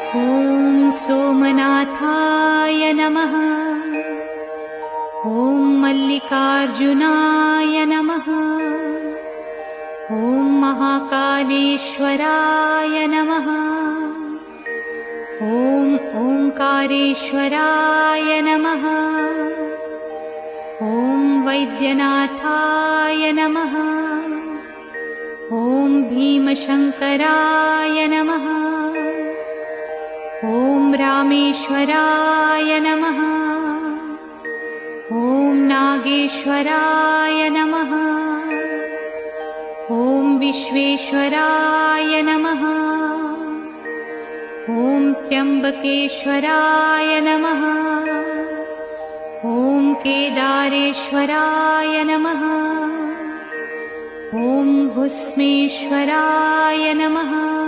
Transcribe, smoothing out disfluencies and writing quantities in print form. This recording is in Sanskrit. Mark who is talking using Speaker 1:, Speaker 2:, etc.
Speaker 1: ॐ सोमनाथाय नमः। ॐ मल्लिकार्जुनाय नमः। ॐ महाकालेश्वराय नमः। ॐ ओंकारेश्वराय नमः। ॐ वैद्यनाथाय नमः। ॐ भीमशंकराय नमः। ॐ रामेश्वराय नमः। ॐ नागेश्वराय नमः। ॐ विश्वेश्वराय नमः। ॐ त्र्यंबकेश्वराय नमः। ॐ केदारेश्वराय नमः। ॐ भुस्मेश्वराय नमः।